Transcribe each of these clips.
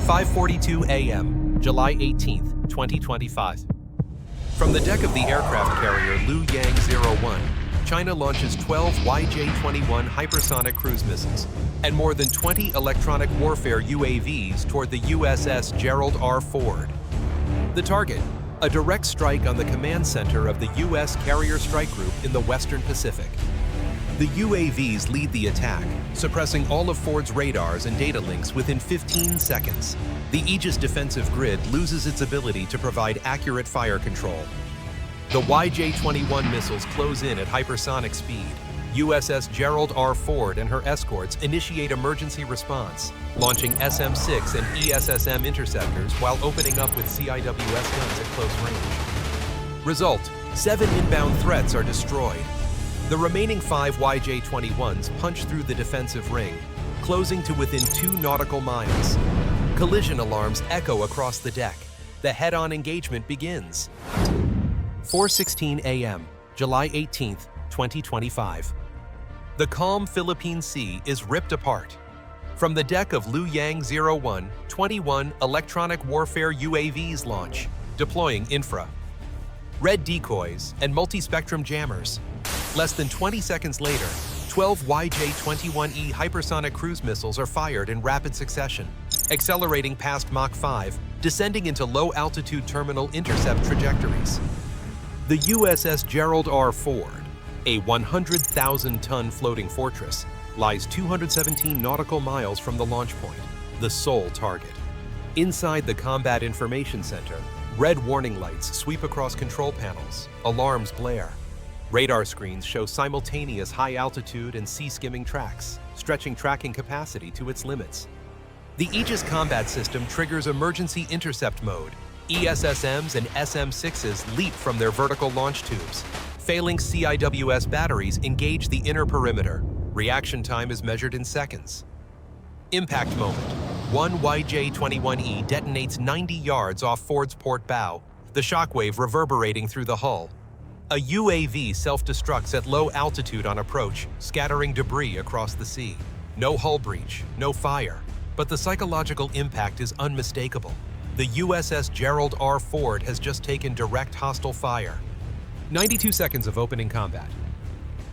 5:42 a.m., July 18, 2025. From the deck of the aircraft carrier Luoyang-01, China launches 12 YJ-21 hypersonic cruise missiles and more than 20 electronic warfare UAVs toward the USS Gerald R. Ford. The target, a direct strike on the command center of the U.S. Carrier Strike Group in the Western Pacific. The UAVs lead the attack, suppressing all of Ford's radars and data links within 15 seconds. The Aegis defensive grid loses its ability to provide accurate fire control. The YJ-21 missiles close in at hypersonic speed. USS Gerald R. Ford and her escorts initiate emergency response, launching SM-6 and ESSM interceptors while opening up with CIWS guns at close range. Result: 7 inbound threats are destroyed. The remaining 5 YJ-21s punch through the defensive ring, closing to within 2 nautical miles. Collision alarms echo across the deck. The head-on engagement begins. 4:16 a.m., July 18, 2025. The calm Philippine Sea is ripped apart. From the deck of Luoyang-01, 21 electronic warfare UAVs launch, deploying infra, red decoys, and multi-spectrum jammers. Less than 20 seconds later, 12 YJ-21E hypersonic cruise missiles are fired in rapid succession, accelerating past Mach 5, descending into low-altitude terminal intercept trajectories. The USS Gerald R. Ford, a 100,000-ton floating fortress, lies 217 nautical miles from the launch point, the sole target. Inside the Combat Information Center, red warning lights sweep across control panels, alarms blare. Radar screens show simultaneous high-altitude and sea-skimming tracks, stretching tracking capacity to its limits. The Aegis combat system triggers emergency intercept mode. ESSMs and SM-6s leap from their vertical launch tubes. Failing CIWS batteries engage the inner perimeter. Reaction time is measured in seconds. Impact moment. One YJ-21E detonates 90 yards off Ford's port bow, the shockwave reverberating through the hull. A UAV self-destructs at low altitude on approach, scattering debris across the sea. No hull breach, no fire, but the psychological impact is unmistakable. The USS Gerald R. Ford has just taken direct hostile fire. 92 seconds of opening combat.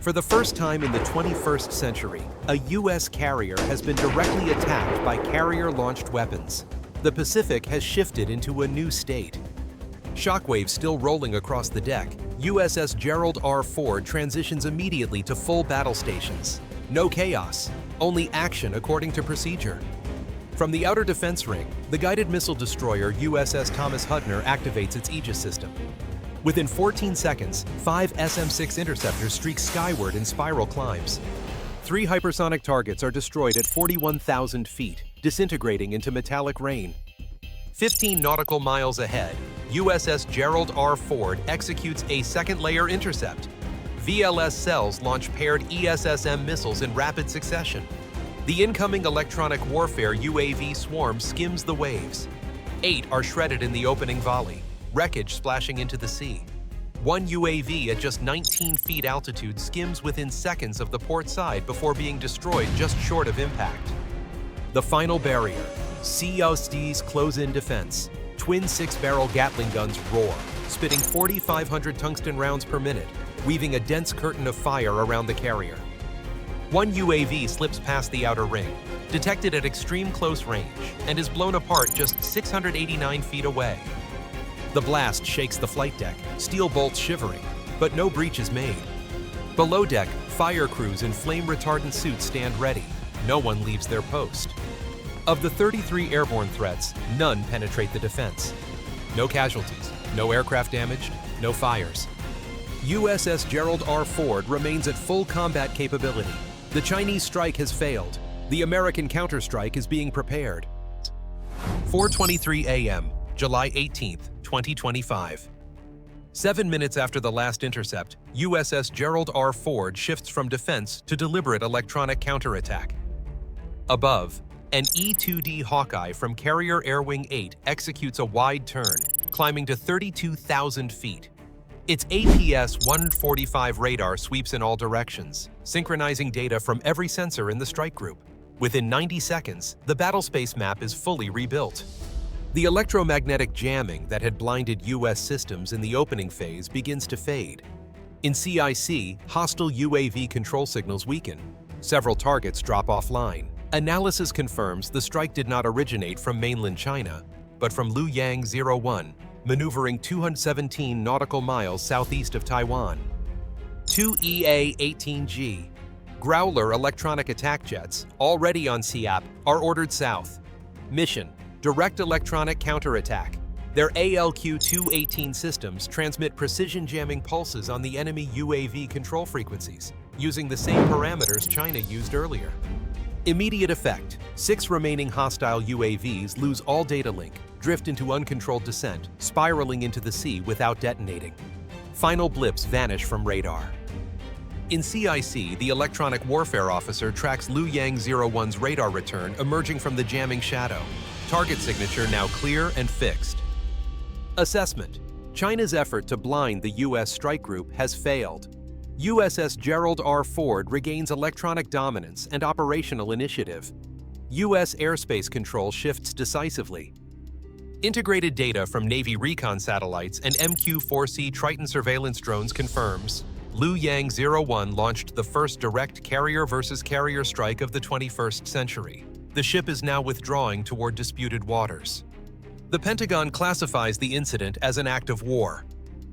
For the first time in the 21st century, a U.S. carrier has been directly attacked by carrier-launched weapons. The Pacific has shifted into a new state. Shockwaves still rolling across the deck, USS Gerald R. Ford transitions immediately to full battle stations. No chaos, only action according to procedure. From the outer defense ring, the guided missile destroyer USS Thomas Hudner activates its Aegis system. Within 14 seconds, 5 SM-6 interceptors streak skyward in spiral climbs. 3 hypersonic targets are destroyed at 41,000 feet, disintegrating into metallic rain. 15 nautical miles ahead, USS Gerald R. Ford executes a second-layer intercept. VLS cells launch paired ESSM missiles in rapid succession. The incoming electronic warfare UAV swarm skims the waves. 8 are shredded in the opening volley, wreckage splashing into the sea. 1 UAV at just 19 feet altitude skims within seconds of the port side before being destroyed just short of impact. The final barrier, CIWS close-in defense. Twin 6-barrel Gatling guns roar, spitting 4,500 tungsten rounds per minute, weaving a dense curtain of fire around the carrier. 1 UAV slips past the outer ring, detected at extreme close range, and is blown apart just 689 feet away. The blast shakes the flight deck, steel bolts shivering, but no breach is made. Below deck, fire crews in flame-retardant suits stand ready. No one leaves their post. Of the 33 airborne threats, none penetrate the defense. No casualties, no aircraft damaged, no fires. USS Gerald R. Ford remains at full combat capability. The Chinese strike has failed. The American counterstrike is being prepared. 4:23 a.m., July 18, 2025. 7 minutes after the last intercept, USS Gerald R. Ford shifts from defense to deliberate electronic counterattack. Above, an E-2D Hawkeye from Carrier Air Wing 8 executes a wide turn, climbing to 32,000 feet. Its APS-145 radar sweeps in all directions, synchronizing data from every sensor in the strike group. Within 90 seconds, the battlespace map is fully rebuilt. The electromagnetic jamming that had blinded U.S. systems in the opening phase begins to fade. In CIC, hostile UAV control signals weaken. Several targets drop offline. Analysis confirms the strike did not originate from mainland China, but from Luoyang 01, maneuvering 217 nautical miles southeast of Taiwan. 2EA-18G, Growler electronic attack jets, already on CIAP, are ordered south. Mission: direct electronic counterattack. Their ALQ-218 systems transmit precision jamming pulses on the enemy UAV control frequencies, using the same parameters China used earlier. Immediate effect: 6 remaining hostile UAVs lose all data link, drift into uncontrolled descent, spiraling into the sea without detonating. Final blips vanish from radar. In CIC, the electronic warfare officer tracks Luoyang 01's radar return emerging from the jamming shadow. Target signature now clear and fixed. Assessment: China's effort to blind the U.S. strike group has failed. USS Gerald R regains electronic dominance and operational initiative. U.S. airspace control shifts decisively. Integrated data from Navy recon satellites and MQ-4C Triton surveillance drones confirms Luoyang 01 launched the first direct carrier versus carrier strike of the 21st century. The ship is now withdrawing toward disputed waters. The Pentagon classifies the incident as an act of war.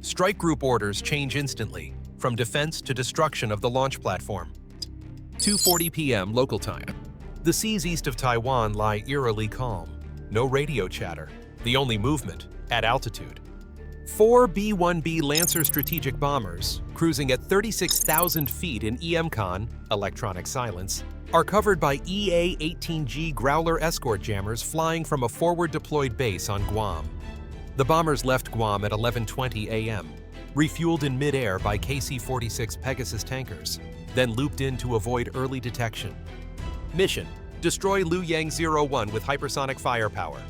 Strike group orders change instantly, from defense to destruction of the launch platform. 2:40 p.m. local time. The seas east of Taiwan lie eerily calm. No radio chatter. The only movement, at altitude. 4 B-1B Lancer strategic bombers, cruising at 36,000 feet in EMCON, electronic silence, are covered by EA-18G Growler escort jammers flying from a forward-deployed base on Guam. The bombers left Guam at 11:20 a.m., refueled in mid-air by KC-46 Pegasus tankers, then looped in to avoid early detection. Mission: destroy Luoyang 01 with hypersonic firepower.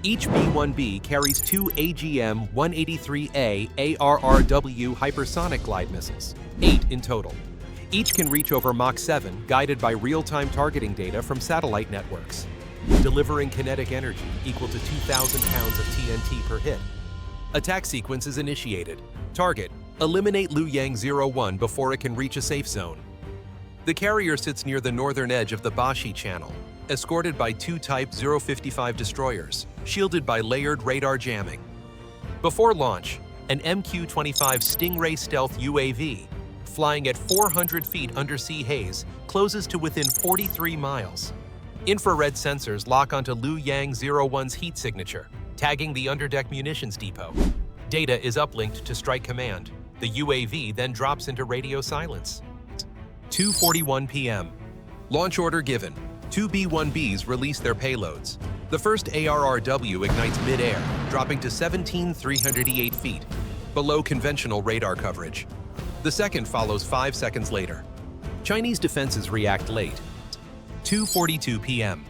Each B-1B carries 2 AGM-183A ARRW hypersonic glide missiles, 8 in total. Each can reach over Mach 7, guided by real-time targeting data from satellite networks, delivering kinetic energy equal to 2,000 pounds of TNT per hit. Attack sequence is initiated. Target: eliminate Luoyang 01 before it can reach a safe zone. The carrier sits near the northern edge of the Bashi Channel, escorted by 2 Type 055 destroyers, shielded by layered radar jamming. Before launch, an MQ-25 Stingray stealth UAV, flying at 400 feet undersea haze, closes to within 43 miles. Infrared sensors lock onto Luoyang 01's heat signature, tagging the underdeck munitions depot. Data is uplinked to Strike Command. The UAV then drops into radio silence. 2:41 p.m. Launch order given. 2 B-1Bs release their payloads. The first ARRW ignites mid-air, dropping to 17,388 feet, below conventional radar coverage. The second follows 5 seconds later. Chinese defenses react late. 2:42 p.m.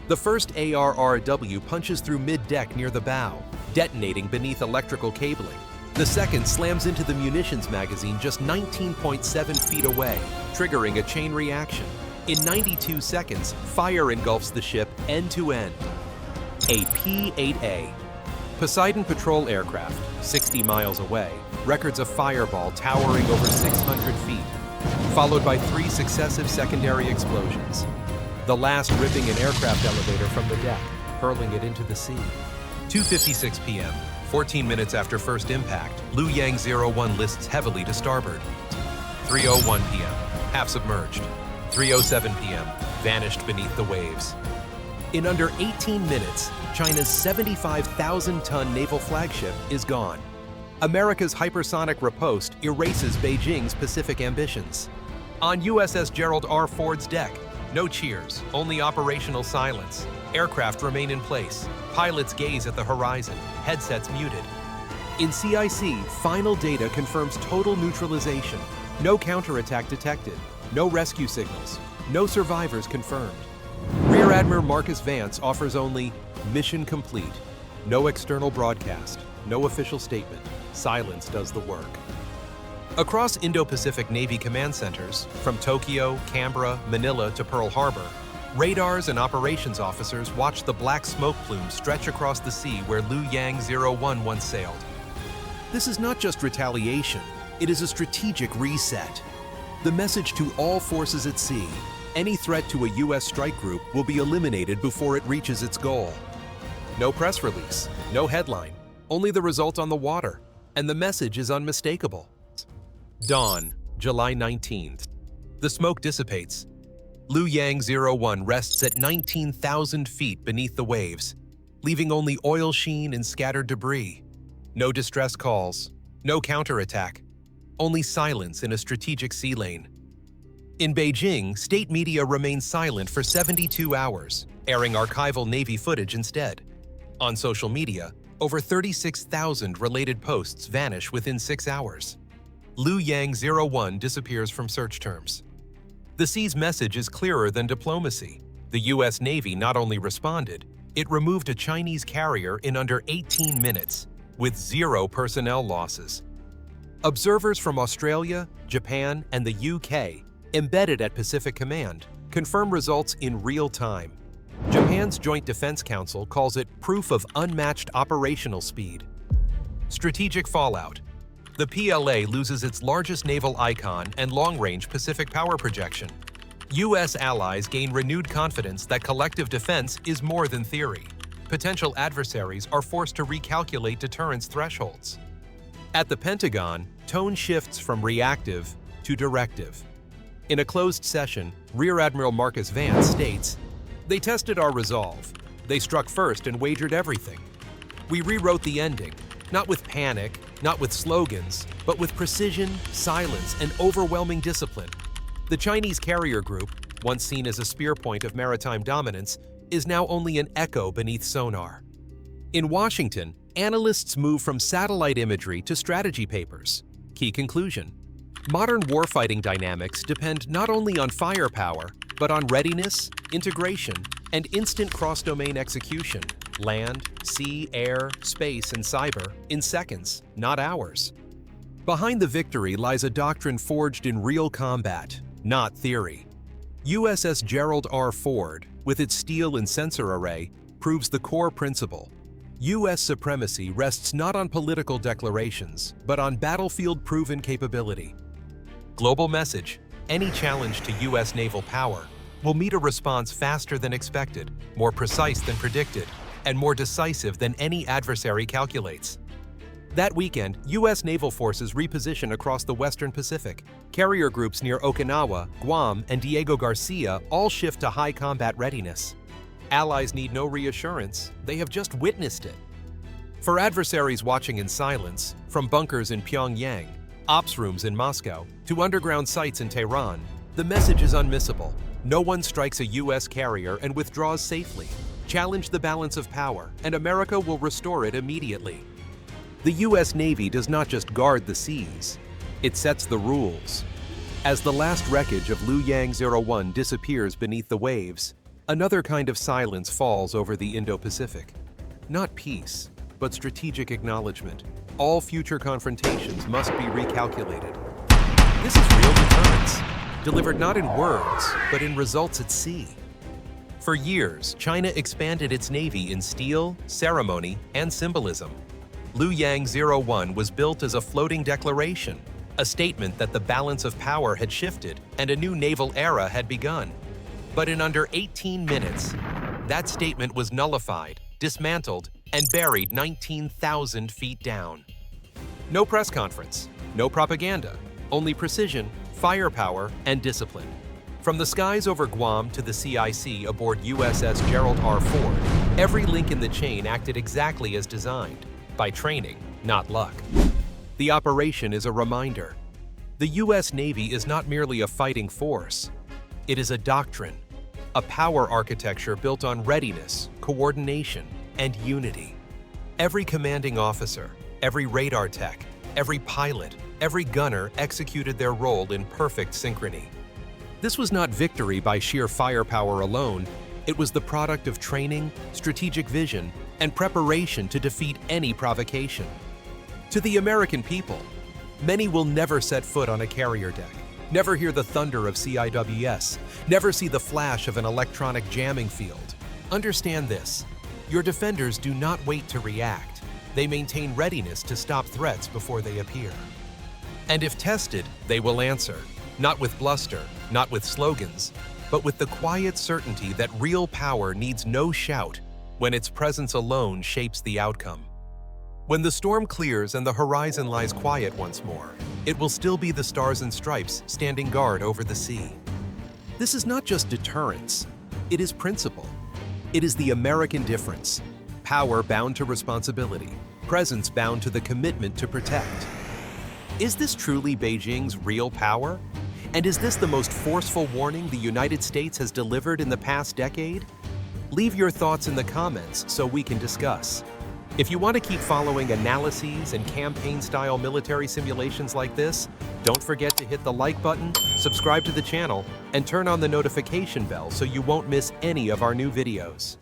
The first ARRW punches through mid-deck near the bow, detonating beneath electrical cabling. The second slams into the munitions magazine just 19.7 feet away, triggering a chain reaction. In 92 seconds, fire engulfs the ship end-to-end. A P-8A. Poseidon patrol aircraft, 60 miles away, records a fireball towering over 600 feet, followed by 3 successive secondary explosions. The last ripping an aircraft elevator from the deck, hurling it into the sea. 2:56 p.m. 14 minutes after first impact, Luoyang 01 lists heavily to starboard. 3:01 p.m. half submerged. 3:07 p.m. vanished beneath the waves. In under 18 minutes, China's 75,000-ton naval flagship is gone. America's hypersonic riposte erases Beijing's Pacific ambitions. On USS Gerald R. Ford's deck, no cheers, only operational silence. Aircraft remain in place. Pilots gaze at the horizon, headsets muted. In CIC, final data confirms total neutralization. No counterattack detected. No rescue signals. No survivors confirmed. Rear Admiral Marcus Vance offers only mission complete. No external broadcast. No official statement. Silence does the work. Across Indo-Pacific Navy command centers, from Tokyo, Canberra, Manila to Pearl Harbor, Radars and operations officers watched the black smoke plume stretch across the sea where Liu Yang 01 once sailed. This is not just retaliation, it is a strategic reset. The message to all forces at sea: any threat to a U.S. strike group will be eliminated before it reaches its goal. No press release, no headline, only the result on the water, and the message is unmistakable. Dawn, July 19th. The smoke dissipates. Liu Yang 01 rests at 19,000 feet beneath the waves, leaving only oil sheen and scattered debris. No distress calls, no counterattack, only silence in a strategic sea lane. In Beijing, state media remain silent for 72 hours, airing archival Navy footage instead. On social media, over 36,000 related posts vanish within 6 hours. Liu Yang 01 disappears from search terms. The sea's message is clearer than diplomacy. The U.S. Navy not only responded, it removed a Chinese carrier in under 18 minutes, with 0 personnel losses. Observers from Australia, Japan, and the UK, embedded at Pacific Command, confirm results in real time. Japan's Joint Defense Council calls it proof of unmatched operational speed. Strategic fallout. The PLA loses its largest naval icon and long-range Pacific power projection. U.S. allies gain renewed confidence that collective defense is more than theory. Potential adversaries are forced to recalculate deterrence thresholds. At the Pentagon, tone shifts from reactive to directive. In a closed session, Rear Admiral Marcus Vance states, "They tested our resolve. They struck first and wagered everything. We rewrote the ending, not with panic, not with slogans, but with precision, silence, and overwhelming discipline." The Chinese carrier group, once seen as a spear point of maritime dominance, is now only an echo beneath sonar. In Washington, analysts move from satellite imagery to strategy papers. Key conclusion: modern warfighting dynamics depend not only on firepower, but on readiness, integration, and instant cross-domain execution, land, sea, air, space, and cyber, in seconds, not hours. Behind the victory lies a doctrine forged in real combat, not theory. USS Gerald R. Ford, with its steel and sensor array, proves the core principle. U.S. supremacy rests not on political declarations, but on battlefield-proven capability. Global message: any challenge to U.S. naval power will meet a response faster than expected, more precise than predicted, and more decisive than any adversary calculates. That weekend, U.S. naval forces reposition across the Western Pacific. Carrier groups near Okinawa, Guam, and Diego Garcia all shift to high combat readiness. Allies need no reassurance, they have just witnessed it. For adversaries watching in silence, from bunkers in Pyongyang, ops rooms in Moscow, to underground sites in Tehran, the message is unmissable. No one strikes a U.S. carrier and withdraws safely. Challenge the balance of power, and America will restore it immediately. The U.S. Navy does not just guard the seas, it sets the rules. As the last wreckage of Liu Yang 01 disappears beneath the waves, another kind of silence falls over the Indo-Pacific. Not peace, but strategic acknowledgement. All future confrontations must be recalculated. This is real deterrence, delivered not in words, but in results at sea. For years, China expanded its navy in steel, ceremony, and symbolism. Liu Yang 01 was built as a floating declaration, a statement that the balance of power had shifted and a new naval era had begun. But in under 18 minutes, that statement was nullified, dismantled, and buried 19,000 feet down. No press conference, no propaganda, only precision, firepower, and discipline. From the skies over Guam to the CIC aboard USS Gerald R. Ford, every link in the chain acted exactly as designed, by training, not luck. The operation is a reminder. The U.S. Navy is not merely a fighting force. It is a doctrine, a power architecture built on readiness, coordination, and unity. Every commanding officer, every radar tech, every pilot, every gunner executed their role in perfect synchrony. This was not victory by sheer firepower alone. It was the product of training, strategic vision, and preparation to defeat any provocation. To the American people, many will never set foot on a carrier deck. Never hear the thunder of CIWS. Never see the flash of an electronic jamming field. Understand this. Your defenders do not wait to react. They maintain readiness to stop threats before they appear. And if tested, they will answer. Not with bluster, not with slogans, but with the quiet certainty that real power needs no shout when its presence alone shapes the outcome. When the storm clears and the horizon lies quiet once more, it will still be the stars and stripes standing guard over the sea. This is not just deterrence, it is principle. It is the American difference. Power bound to responsibility, presence bound to the commitment to protect. Is this truly Beijing's real power? And is this the most forceful warning the United States has delivered in the past decade? Leave your thoughts in the comments so we can discuss. If you want to keep following analyses and campaign-style military simulations like this, don't forget to hit the like button, subscribe to the channel, and turn on the notification bell so you won't miss any of our new videos.